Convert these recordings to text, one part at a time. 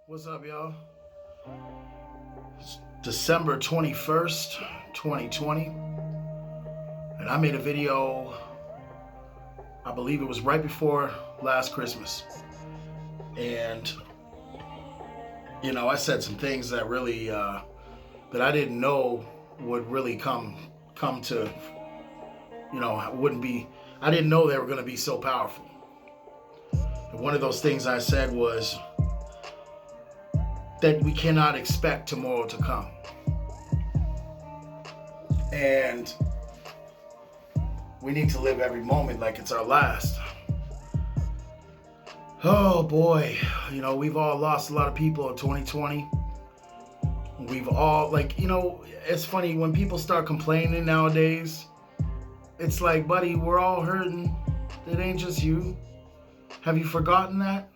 What's up, y'all? It's December 21st, 2020, and I made a video, I believe it was right before last Christmas. And, I said some things that really, that I didn't know would really come to, wouldn't be, I didn't know they were going to be so powerful. And one of those things I said was that we cannot expect tomorrow to come. And we need to live every moment like it's our last. Oh boy, we've all lost a lot of people in 2020. We've all, it's funny when people start complaining nowadays. It's like, buddy, we're all hurting. It ain't just you. Have you forgotten that?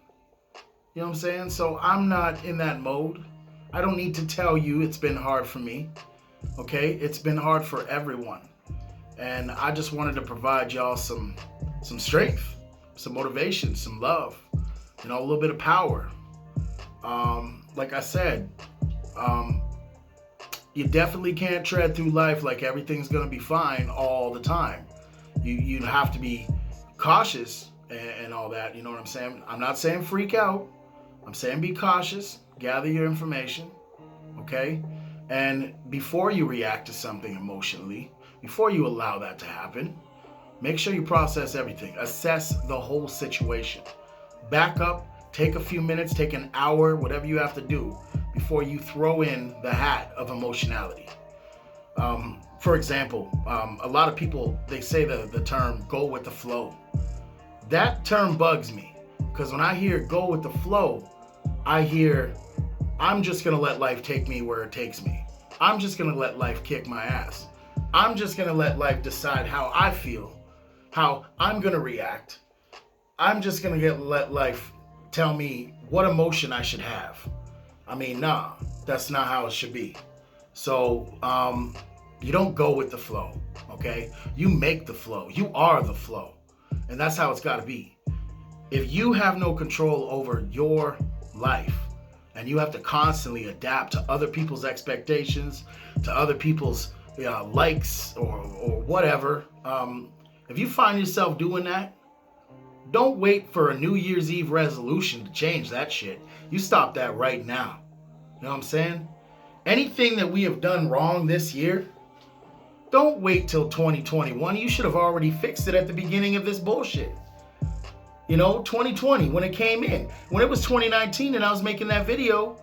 You know what I'm saying? So I'm not in that mode. I don't need to tell you it's been hard for me. Okay? It's been hard for everyone. And I just wanted to provide y'all some strength, some motivation, some love, a little bit of power. Like I said, you definitely can't tread through life like everything's gonna be fine all the time. You have to be cautious and all that. You know what I'm saying? I'm not saying freak out. I'm saying be cautious, gather your information, okay? And before you react to something emotionally, before you allow that to happen, make sure you process everything. Assess the whole situation. Back up, take a few minutes, take an hour, whatever you have to do before you throw in the hat of emotionality. For example, a lot of people, they say the term go with the flow. That term bugs me because when I hear go with the flow, I hear I'm just going to let life take me where it takes me. I'm just going to let life kick my ass. I'm just going to let life decide how I feel, how I'm going to react. I'm just going to let life tell me what emotion I should have. I mean, nah, that's not how it should be. So, you don't go with the flow, okay? You make the flow. You are the flow. And that's how it's got to be. If you have no control over your life and you have to constantly adapt to other people's expectations, to other people's likes or whatever, if you find yourself doing that, don't wait for a New Year's Eve resolution to change that shit. You stop that right now. You know what I'm saying? Anything that we have done wrong this year, don't wait till 2021. You should have already fixed it at the beginning of this bullshit. 2020, when it came in. When it was 2019 and I was making that video,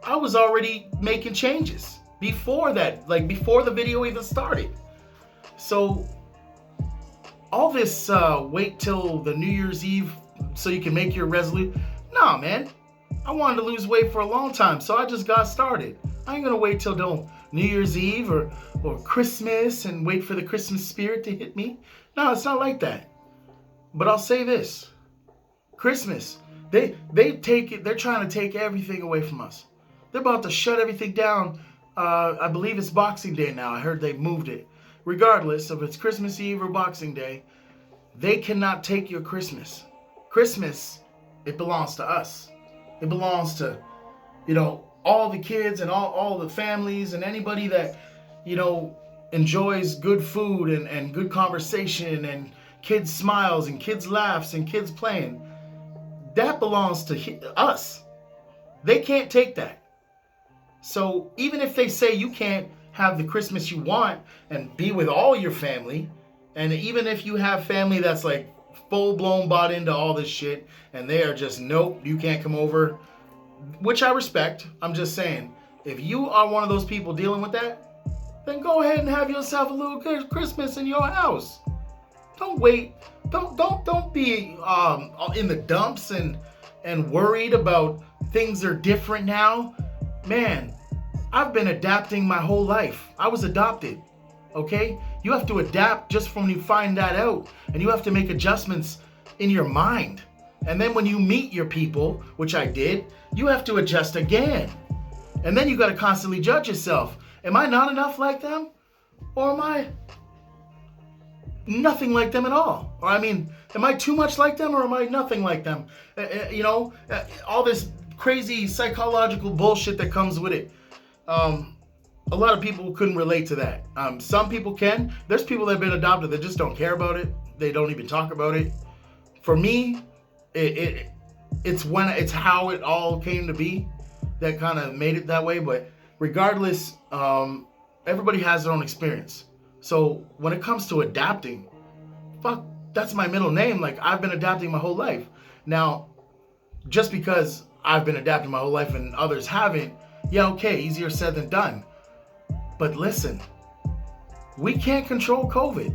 I was already making changes before that, before the video even started. So all this wait till the New Year's Eve so you can make your resolution. Nah, man. I wanted to lose weight for a long time, so I just got started. I ain't gonna wait till New Year's Eve or Christmas and wait for the Christmas spirit to hit me. No, it's not like that. But I'll say this. Christmas, they take it, they're trying to take everything away from us. They're about to shut everything down. I believe it's Boxing Day now. I heard they moved it. Regardless of it's Christmas Eve or Boxing Day, they cannot take your Christmas. Christmas, it belongs to us. It belongs to, all the kids and all the families and anybody that, enjoys good food and good conversation and kids' smiles and kids' laughs and kids playing. That belongs to us. They can't take that. So even if they say you can't have the Christmas you want and be with all your family, and even if you have family that's like full-blown bought into all this shit and they are just, nope, you can't come over, which I respect. I'm just saying, if you are one of those people dealing with that, then go ahead and have yourself a little good Christmas in your house. Don't wait. Don't be in the dumps and worried about things are different now. Man, I've been adapting my whole life. I was adopted. Okay? You have to adapt just from when you find that out. And you have to make adjustments in your mind. And then when you meet your people, which I did, you have to adjust again. And then you got to constantly judge yourself. Am I not enough like them? Or am I nothing like them at all? Or am I too much like them or am I nothing like them? All this crazy psychological bullshit that comes with it. A lot of people couldn't relate to that. Some people can. There's people that have been adopted that just don't care about it. They don't even talk about it. For me, it's how it all came to be that kind of made it that way. But regardless, everybody has their own experience. So when it comes to adapting, fuck, that's my middle name. Like, I've been adapting my whole life. Now, just because I've been adapting my whole life and others haven't, yeah, okay, easier said than done. But listen, we can't control COVID.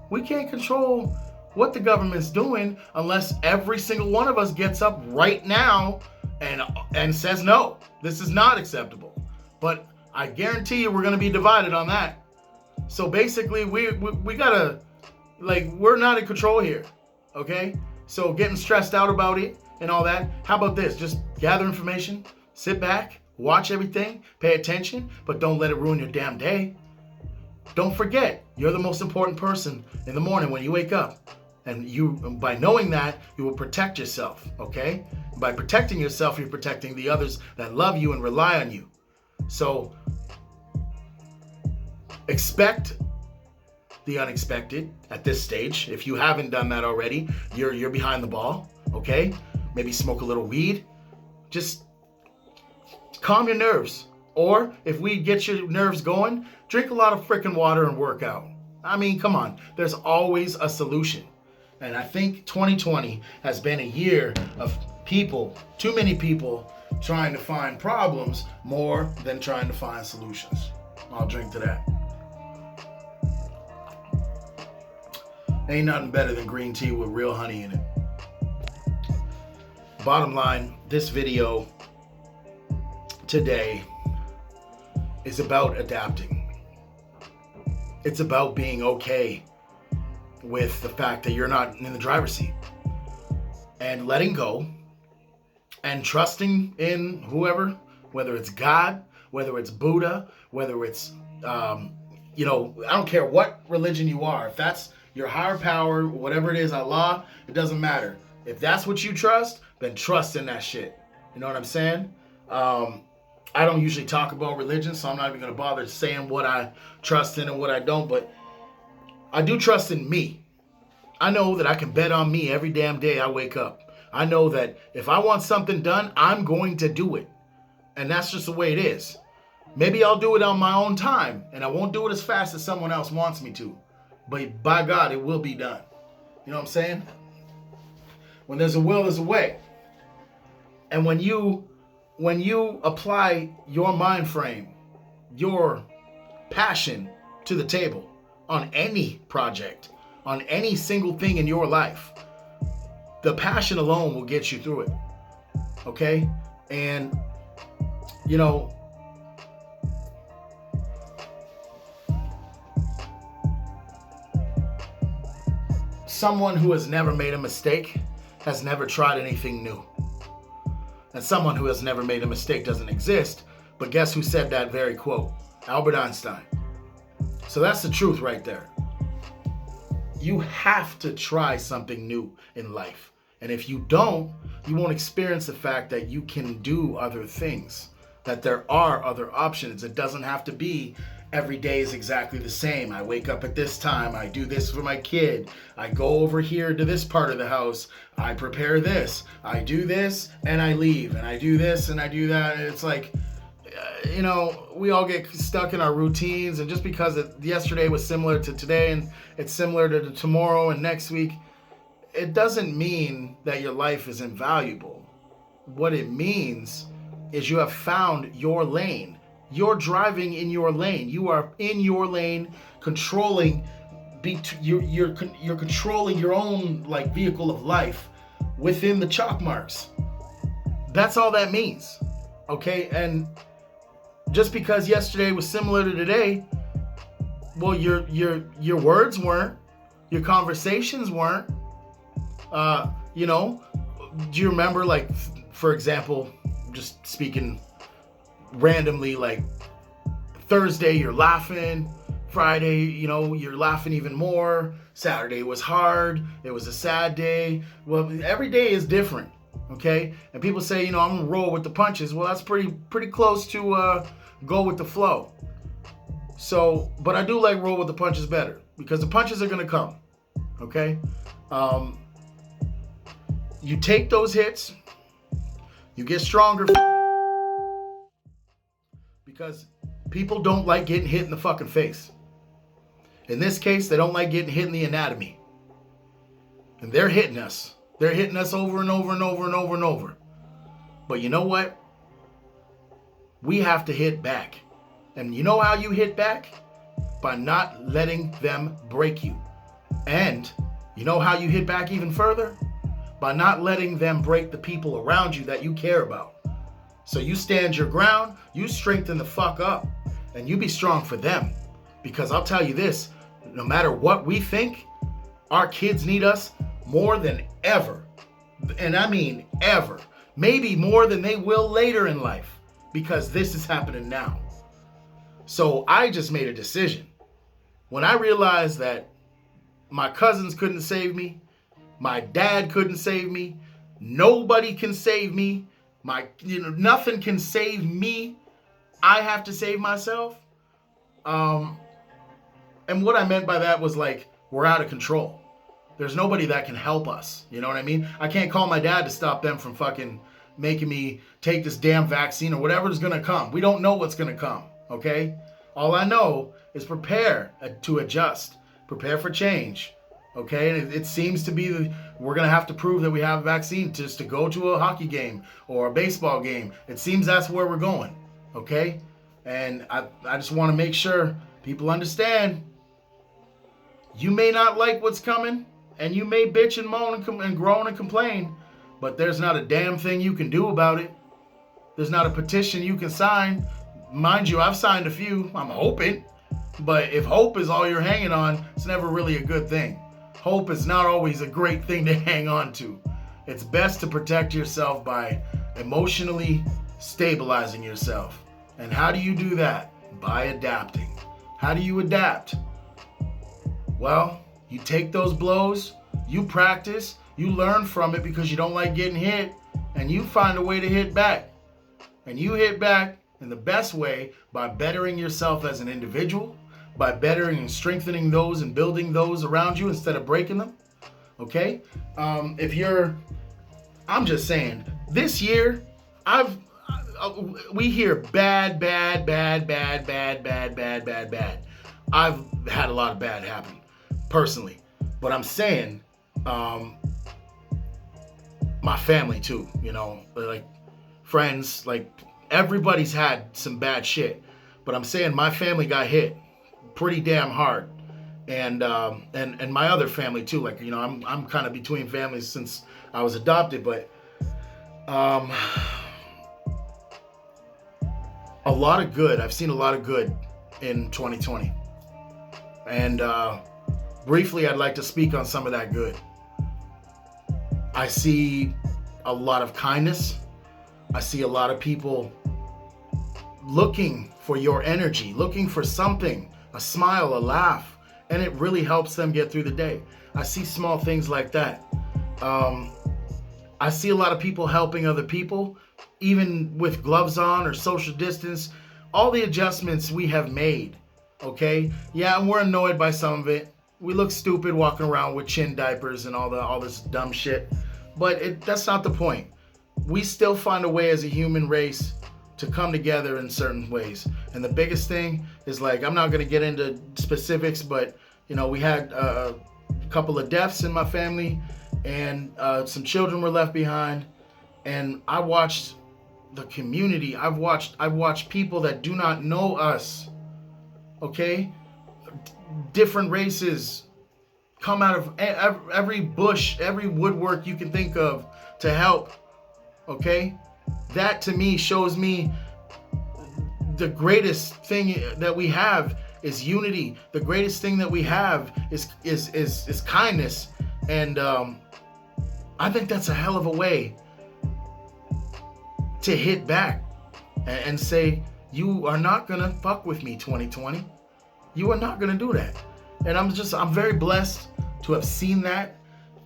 We can't control what the government's doing unless every single one of us gets up right now and says, no, this is not acceptable. But I guarantee you we're going to be divided on that. So basically, we gotta, like, we're not in control here, okay? So getting stressed out about it and all that, how about this? Just gather information, sit back, watch everything, pay attention, but don't let it ruin your damn day. Don't forget, you're the most important person in the morning when you wake up. And by knowing that, you will protect yourself, okay? By protecting yourself, you're protecting the others that love you and rely on you. So expect the unexpected at this stage. If you haven't done that already, you're behind the ball, okay? Maybe smoke a little weed. Just calm your nerves. Or if weed gets your nerves going, drink a lot of freaking water and work out. I mean, come on. There's always a solution. And I think 2020 has been a year of people, too many people, trying to find problems more than trying to find solutions. I'll drink to that. Ain't nothing better than green tea with real honey in it. Bottom line, this video today is about adapting. It's about being okay with the fact that you're not in the driver's seat and letting go and trusting in whoever, whether it's God, whether it's Buddha, whether it's, I don't care what religion you are. If that's your higher power, whatever it is, Allah, it doesn't matter. If that's what you trust, then trust in that shit. You know what I'm saying? I don't usually talk about religion, so I'm not even going to bother saying what I trust in and what I don't, but I do trust in me. I know that I can bet on me every damn day I wake up. I know that if I want something done, I'm going to do it. And that's just the way it is. Maybe I'll do it on my own time, and I won't do it as fast as someone else wants me to. But by God, it will be done. You know what I'm saying? When there's a will, there's a way. And when you apply your mind frame, your passion to the table on any project, on any single thing in your life, the passion alone will get you through it. Okay? And, someone who has never made a mistake has never tried anything new. And someone who has never made a mistake doesn't exist. But guess who said that very quote? Albert Einstein. So that's the truth right there. You have to try something new in life. And if you don't, you won't experience the fact that you can do other things, that there are other options. It doesn't have to be every day is exactly the same. I wake up at this time. I do this for my kid. I go over here to this part of the house. I prepare this. I do this and I leave. And I do this and I do that. And it's like, we all get stuck in our routines. And just because yesterday was similar to today and it's similar to tomorrow and next week, it doesn't mean that your life is invaluable. What it means is you have found your lane. You're driving in your lane. You are in your lane, controlling. You're controlling your own vehicle of life within the chalk marks. That's all that means, okay? And just because yesterday was similar to today, well, your words weren't, your conversations weren't. Do you remember, for example, just speaking randomly, Thursday you're laughing, Friday, you're laughing even more, Saturday was hard, it was a sad day. Well, every day is different, Okay? And people say, I'm gonna roll with the punches. Well, that's pretty close to go with the flow. So, but I do like roll with the punches better because the punches are gonna come. Okay? You take those hits, you get stronger because people don't like getting hit in the fucking face. In this case, they don't like getting hit in the anatomy. And they're hitting us. They're hitting us over and over and over and over and over. But you know what? We have to hit back. And you know how you hit back? By not letting them break you. And you know how you hit back even further? By not letting them break the people around you that you care about. So you stand your ground, you strengthen the fuck up, and you be strong for them. Because I'll tell you this, no matter what we think, our kids need us more than ever. And I mean ever. Maybe more than they will later in life. Because this is happening now. So I just made a decision. When I realized that my cousins couldn't save me, my dad couldn't save me, nobody can save me, nothing can save me, I have to save myself. And what I meant by that was like, we're out of control. There's nobody that can help us. You know what I mean? I can't call my dad to stop them from fucking making me take this damn vaccine or whatever is going to come. We don't know what's going to come, okay? All I know is prepare to adjust. Prepare for change, okay? And it seems to be we're going to have to prove that we have a vaccine just to go to a hockey game or a baseball game. It seems that's where we're going, okay? And I just want to make sure people understand you may not like what's coming and you may bitch and moan and groan and complain, but there's not a damn thing you can do about it. There's not a petition you can sign. Mind you, I've signed a few. I'm hoping. But if hope is all you're hanging on, it's never really a good thing. Hope is not always a great thing to hang on to. It's best to protect yourself by emotionally stabilizing yourself. And how do you do that? By adapting. How do you adapt? Well, you take those blows, you practice, you learn from it because you don't like getting hit, and you find a way to hit back. And you hit back in the best way by bettering yourself as an individual, by bettering and strengthening those and building those around you instead of breaking them. Okay? I'm just saying, this year, we hear bad. I've had a lot of bad happen, personally. But I'm saying, my family too, like friends, like everybody's had some bad shit. But I'm saying my family got hit pretty damn hard. And my other family too. Like, I'm kind of between families since I was adopted, but a lot of good. I've seen a lot of good in 2020. And briefly, I'd like to speak on some of that good. I see a lot of kindness. I see a lot of people looking for your energy, looking for something, a smile, a laugh, and it really helps them get through the day. I see small things like that. I see a lot of people helping other people, even with gloves on or social distance, all the adjustments we have made, okay? Yeah, and we're annoyed by some of it. We look stupid walking around with chin diapers and all this dumb shit, but that's not the point. We still find a way as a human race to come together in certain ways. And the biggest thing is, like, I'm not going to get into specifics, but, we had a couple of deaths in my family, and some children were left behind. And I watched the community. I've watched people that do not know us, okay? Different races come out of every bush, every woodwork you can think of to help, okay? That to me shows me the greatest thing that we have is unity. The greatest thing that we have is kindness. And I think that's a hell of a way to hit back and say, you are not gonna fuck with me, 2020. You are not gonna do that. And I'm very blessed to have seen that,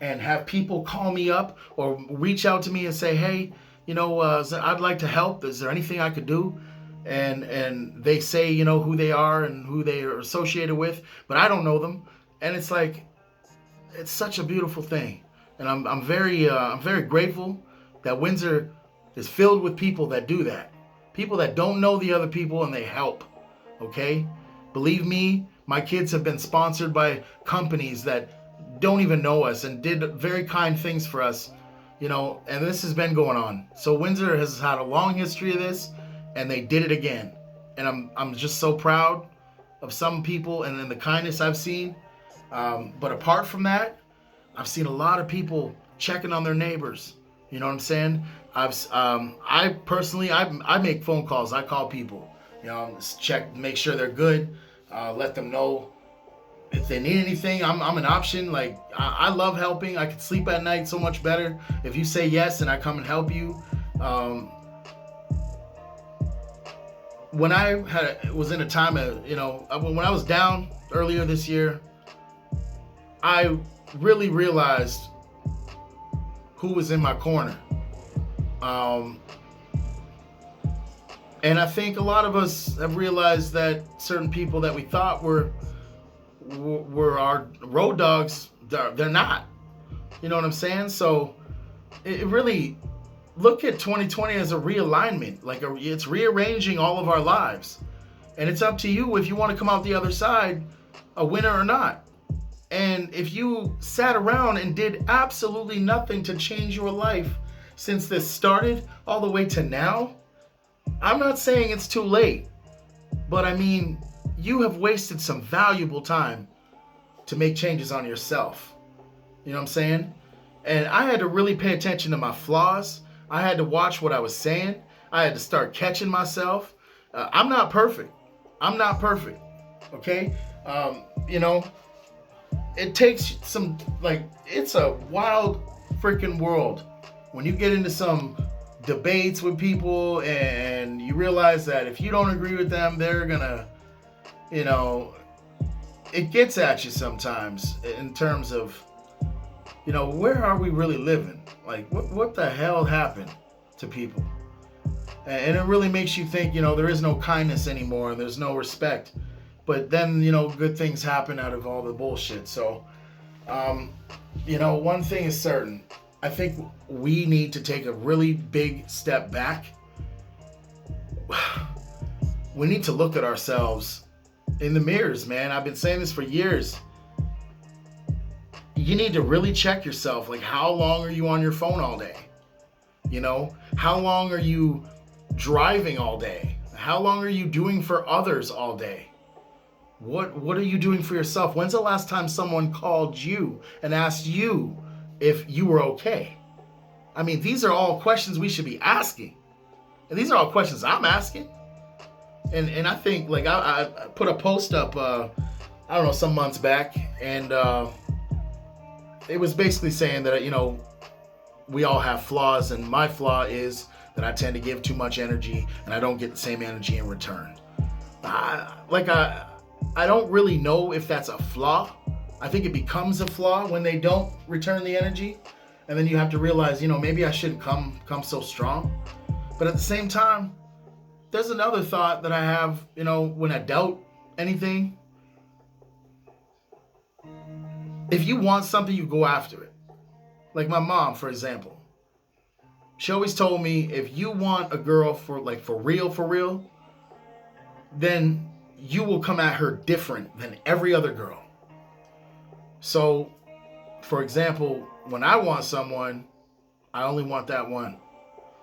and have people call me up or reach out to me and say, hey, I'd like to help. Is there anything I could do? And they say, who they are and who they are associated with, but I don't know them. And it's like, it's such a beautiful thing. And I'm very grateful that Windsor is filled with people that do that. People that don't know the other people and they help. Okay? Believe me, my kids have been sponsored by companies that don't even know us and did very kind things for us, and this has been going on. So Windsor has had a long history of this, and they did it again. And I'm just so proud of some people and in the kindness I've seen. But apart from that, I've seen a lot of people checking on their neighbors. You know what I'm saying? I personally make phone calls. I call people, check, make sure they're good. Let them know if they need anything. I'm an option. Like, I love helping. I can sleep at night so much better if you say yes and I come and help you. When I was in a time of, when I was down earlier this year, I really realized who was in my corner. And I think a lot of us have realized that certain people that we thought were our road dogs, they're not. You know what I'm saying? So it really, look at 2020 as a realignment. It's rearranging all of our lives. And it's up to you if you want to come out the other side a winner or not. And if you sat around and did absolutely nothing to change your life since this started all the way to now, I'm not saying it's too late, but I mean, you have wasted some valuable time to make changes on yourself. You know what I'm saying? And I had to really pay attention to my flaws. I had to watch what I was saying. I had to start catching myself. I'm not perfect. Okay? It takes some, it's a wild freaking world when you get into some debates with people and you realize that if you don't agree with them, they're gonna, it gets at you sometimes in terms of, where are we really living? Like, what the hell happened to people? And it really makes you think, there is no kindness anymore and there's no respect. But then, good things happen out of all the bullshit. So, one thing is certain. I think we need to take a really big step back. We need to look at ourselves in the mirrors, man. I've been saying this for years. You need to really check yourself. Like, how long are you on your phone all day? How long are you driving all day? How long are you doing for others all day? What are you doing for yourself? When's the last time someone called you and asked you if you were okay? I mean, these are all questions we should be asking. And these are all questions I'm asking. And I think, I put a post up, some months back, and it was basically saying that, we all have flaws, and my flaw is that I tend to give too much energy, and I don't get the same energy in return. I don't really know if that's a flaw. I think it becomes a flaw when they don't return the energy. And then you have to realize, maybe I shouldn't come so strong. But at the same time, there's another thought that I have, when I doubt anything. If you want something, you go after it. Like my mom, for example. She always told me, if you want a girl for real, then you will come at her different than every other girl. So, for example, when I want someone, I only want that one.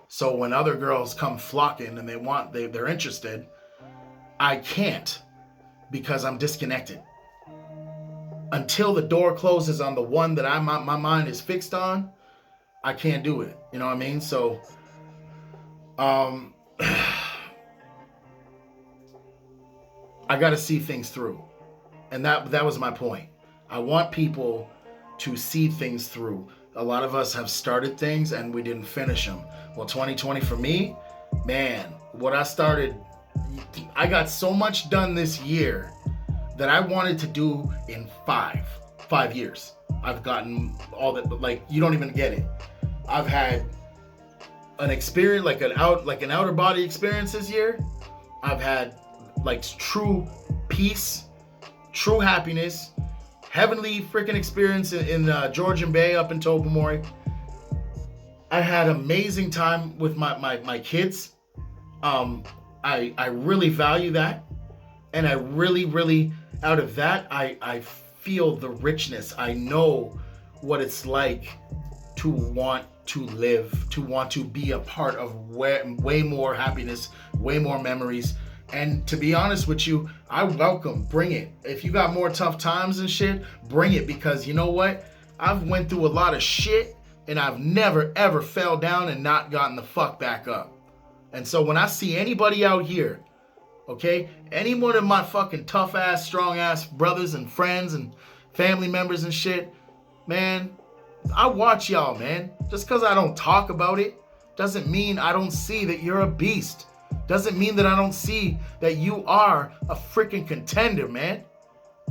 So when other girls come flocking and they're interested, I can't, because I'm disconnected. Until the door closes on the one that my mind is fixed on, I can't do it. You know what I mean? So, I got to see things through. And that was my point. I want people to see things through. A lot of us have started things and we didn't finish them. Well, 2020 for me, man, what I started, I got so much done this year that I wanted to do in five years. I've gotten all that, but like, you don't even get it. I've had an experience, like an outer body experience this year. I've had like true peace, true happiness, heavenly freaking experience in Georgian Bay up in Tobermory. I had amazing time with my kids. I really value that. And I really, out of that, I feel the richness. I know what it's like to want to live, to want to be a part of way more happiness, way more memories. And to be honest with you, I welcome, bring it. If you got more tough times and shit, bring it, because you know what? I've went through a lot of shit and I've never ever fell down and not gotten the fuck back up. And so when I see anybody out here, okay, any one of my fucking tough ass, strong ass brothers and friends and family members and shit, man, I watch y'all, man. Just because I don't talk about it doesn't mean I don't see that you're a beast. Doesn't mean that I don't see that you are a freaking contender, man.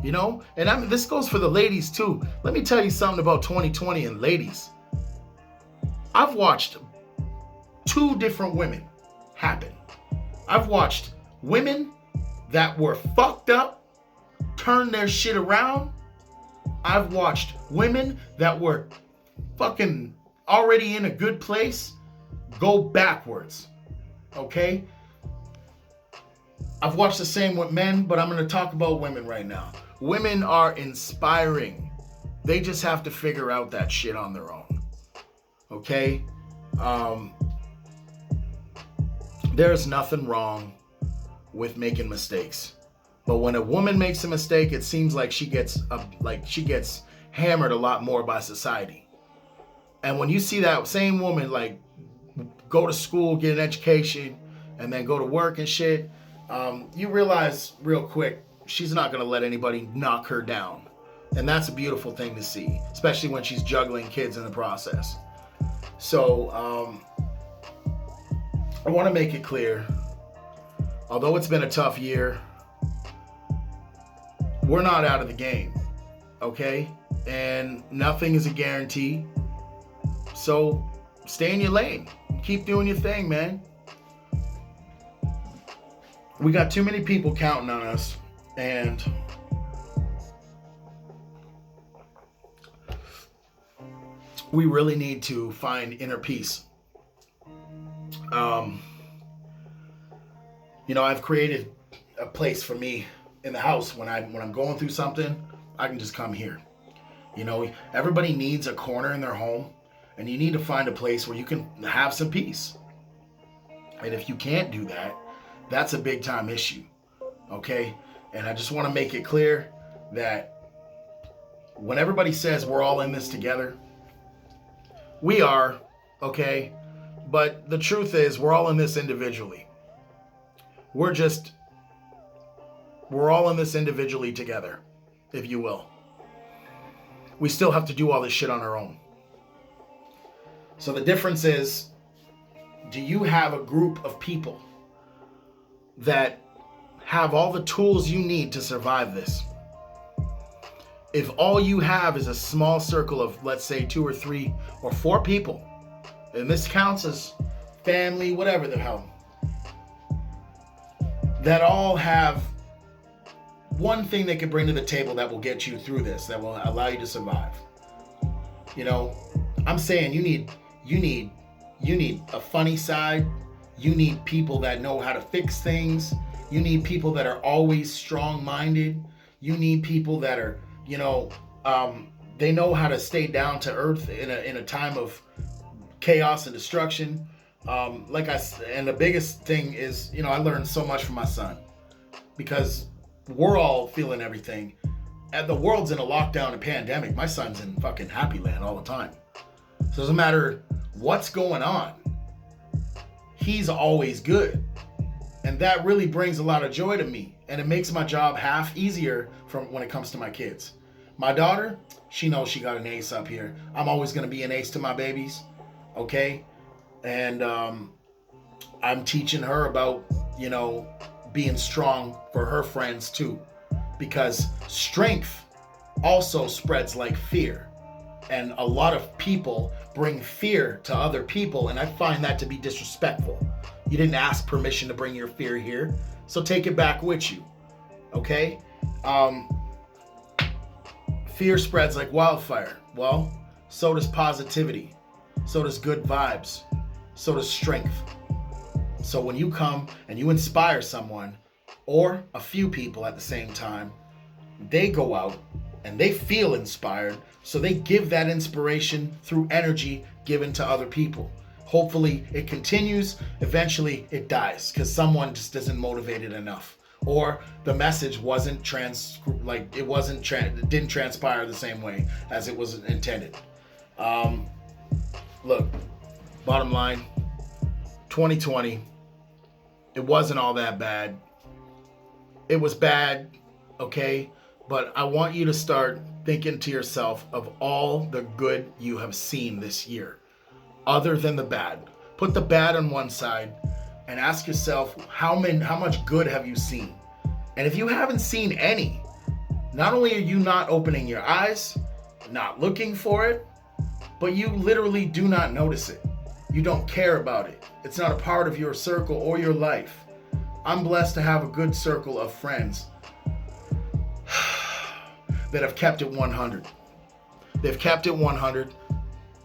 You know? And I mean, this goes for the ladies too. Let me tell you something about 2020 and ladies. I've watched 2 different women happen. I've watched women that were fucked up turn their shit around. I've watched women that were fucking already in a good place go backwards. Okay? I've watched the same with men, but I'm going to talk about women right now. Women are inspiring. They just have to figure out that shit on their own. Okay? There's nothing wrong with making mistakes. But when a woman makes a mistake, it seems like she gets hammered a lot more by society. And when you see that same woman like go to school, get an education, and then go to work and shit, you realize real quick she's not gonna let anybody knock her down. And that's a beautiful thing to see, especially when she's juggling kids in the process. So I want to make it clear, although it's been a tough year, we're not out of the game, okay? And nothing is a guarantee. So stay in your lane. Keep doing your thing, man. We got too many people counting on us, and we really need to find inner peace. You know, I've created a place for me in the house. When I'm going through something, I can just come here. You know, everybody needs a corner in their home, and you need to find a place where you can have some peace. And if you can't do that, that's a big time issue. Okay? And I just want to make it clear that when everybody says we're all in this together, we are, okay? But the truth is, we're all in this individually. We're all in this individually together, if you will. We still have to do all this shit on our own. So the difference is, do you have a group of people that have all the tools you need to survive this? If all you have is a small circle of, let's say, 2 or 3 or 4 people, and this counts as family, whatever the hell, that all have one thing they can bring to the table that will get you through this, that will allow you to survive. You know, I'm saying you need a funny side. You need people that know how to fix things. You need people that are always strong-minded. You need people that are, you know, they know how to stay down to earth in a time of chaos and destruction. And the biggest thing is, you know, I learned so much from my son, because we're all feeling everything. And the world's in a lockdown and pandemic. My son's in fucking happy land all the time. So it doesn't matter what's going on, he's always good. And that really brings a lot of joy to me. And it makes my job half easier from when it comes to my kids. My daughter, she knows she got an ace up here. I'm always going to be an ace to my babies. Okay? And I'm teaching her about, you know, being strong for her friends too. Because strength also spreads like fear. And a lot of people bring fear to other people, and I find that to be disrespectful. You didn't ask permission to bring your fear here, so take it back with you, okay? Fear spreads like wildfire. Well, so does positivity. So does good vibes. So does strength. So when you come and you inspire someone, or a few people at the same time, they go out and they feel inspired, so they give that inspiration through energy given to other people. Hopefully it continues. Eventually it dies because someone just isn't motivated enough, or the message wasn't it didn't transpire the same way as it was intended. Look, bottom line, 2020, it wasn't all that bad. It was bad, okay? But I want you to start thinking to yourself of all the good you have seen this year, other than the bad. Put the bad on one side and ask yourself, how much good have you seen? And if you haven't seen any, not only are you not opening your eyes, not looking for it, but you literally do not notice it. You don't care about it. It's not a part of your circle or your life. I'm blessed to have a good circle of friends that have kept it 100. They've kept it 100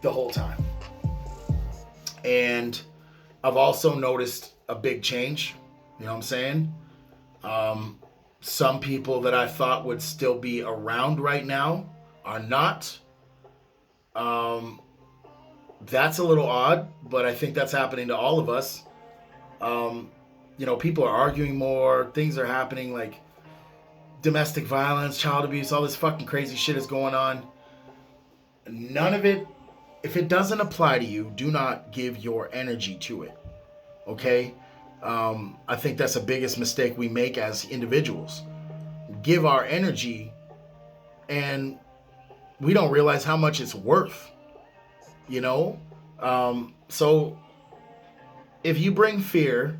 the whole time. And I've also noticed a big change. You know what I'm saying? Some people that I thought would still be around right now are not. That's a little odd, but I think that's happening to all of us. People are arguing more. Things are happening like domestic violence, child abuse, all this fucking crazy shit is going on. None of it, if it doesn't apply to you, do not give your energy to it. Okay? I think that's the biggest mistake we make as individuals. Give our energy and we don't realize how much it's worth. So if you bring fear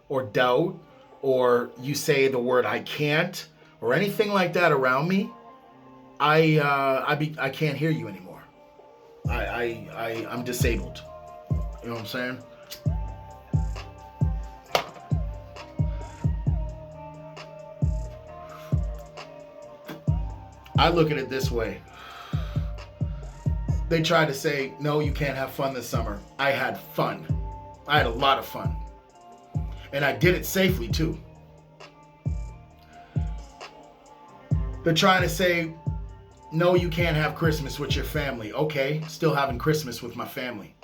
or doubt, or you say the word I can't or anything like that around me, I can't hear you anymore. I'm disabled. You know what I'm saying? I look at it this way. They tried to say, no, you can't have fun this summer. I had fun. I had a lot of fun. And I did it safely too. They're trying to say, no, you can't have Christmas with your family. Okay, still having Christmas with my family.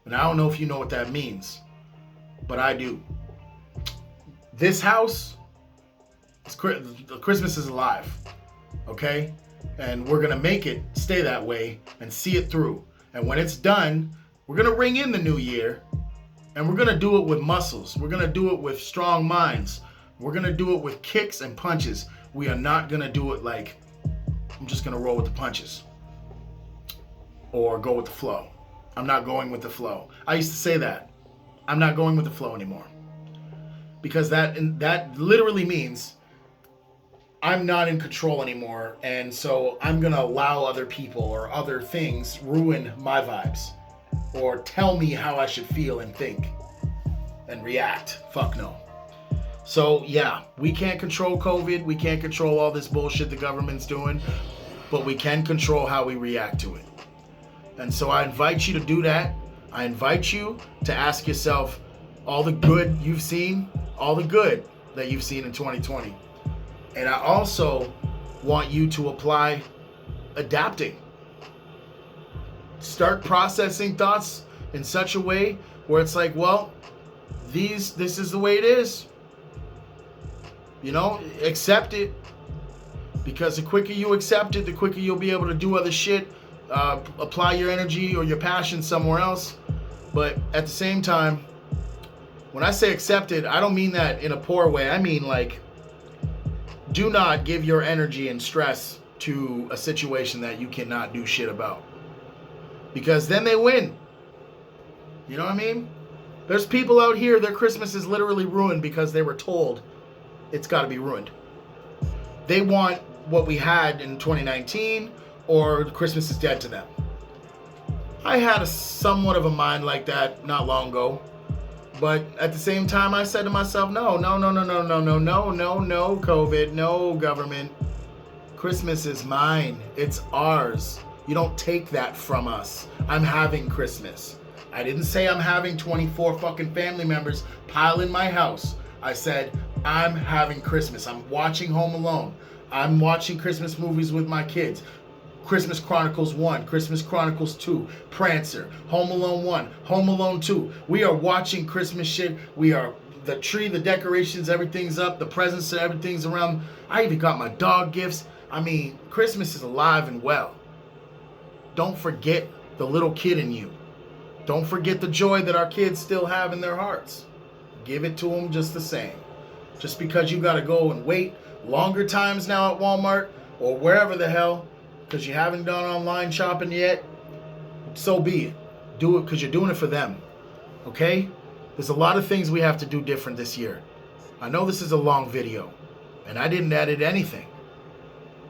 And I don't know if you know what that means, but I do. This house, Christmas is alive, okay? And we're going to make it stay that way and see it through. And when it's done, we're going to ring in the new year, and we're going to do it with muscles. We're going to do it with strong minds. We're going to do it with kicks and punches. We are not going to do it like, I'm just going to roll with the punches or go with the flow. I'm not going with the flow. I used to say that. I'm not going with the flow anymore. Because that literally means I'm not in control anymore. And so I'm going to allow other people or other things ruin my vibes or tell me how I should feel and think and react. Fuck no. So yeah, we can't control COVID. We can't control all this bullshit the government's doing, but we can control how we react to it. And so I invite you to do that. I invite you to ask yourself all the good you've seen, all the good that you've seen in 2020. And I also want you to apply adapting. Start processing thoughts in such a way where it's like, well, this is the way it is. Accept it. Because the quicker you accept it, the quicker you'll be able to do other shit, apply your energy or your passion somewhere else. But at the same time, when I say accept it, I don't mean that in a poor way. I mean like, do not give your energy and stress to a situation that you cannot do shit about. Because then they win. You know what I mean? There's people out here, their Christmas is literally ruined because they were told it's got to be ruined. They want what we had in 2019 or Christmas is dead to them. I had a somewhat of a mind like that not long ago. But at the same time, I said to myself, no, COVID, no government. Christmas is mine. It's ours. You don't take that from us. I'm having Christmas. I didn't say I'm having 24 fucking family members pile in my house. I said, I'm having Christmas. I'm watching Home Alone. I'm watching Christmas movies with my kids. Christmas Chronicles 1, Christmas Chronicles 2, Prancer, Home Alone 1, Home Alone 2. We are watching Christmas shit. We are, the tree, the decorations, everything's up, the presents, everything's around. I even got my dog gifts. I mean, Christmas is alive and well. Don't forget the little kid in you. Don't forget the joy that our kids still have in their hearts. Give it to them just the same. Just because you got to go and wait longer times now at Walmart or wherever the hell because you haven't done online shopping yet, so be it. Do it because you're doing it for them. Okay? There's a lot of things we have to do different this year. I know this is a long video, and I didn't edit anything.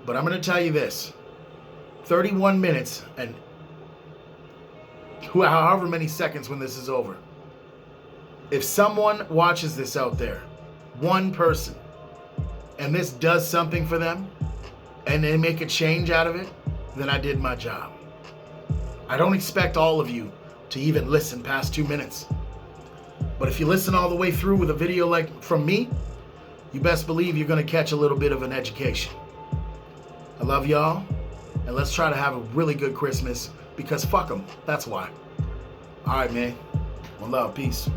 But I'm going to tell you this. 31 minutes and however many seconds when this is over. If someone watches this out there, one person, and this does something for them, and they make a change out of it, then I did my job. I don't expect all of you to even listen past 2 minutes. But if you listen all the way through with a video like from me, you best believe you're going to catch a little bit of an education. I love y'all, and let's try to have a really good Christmas because fuck them. That's why. All right, man. One love. Peace.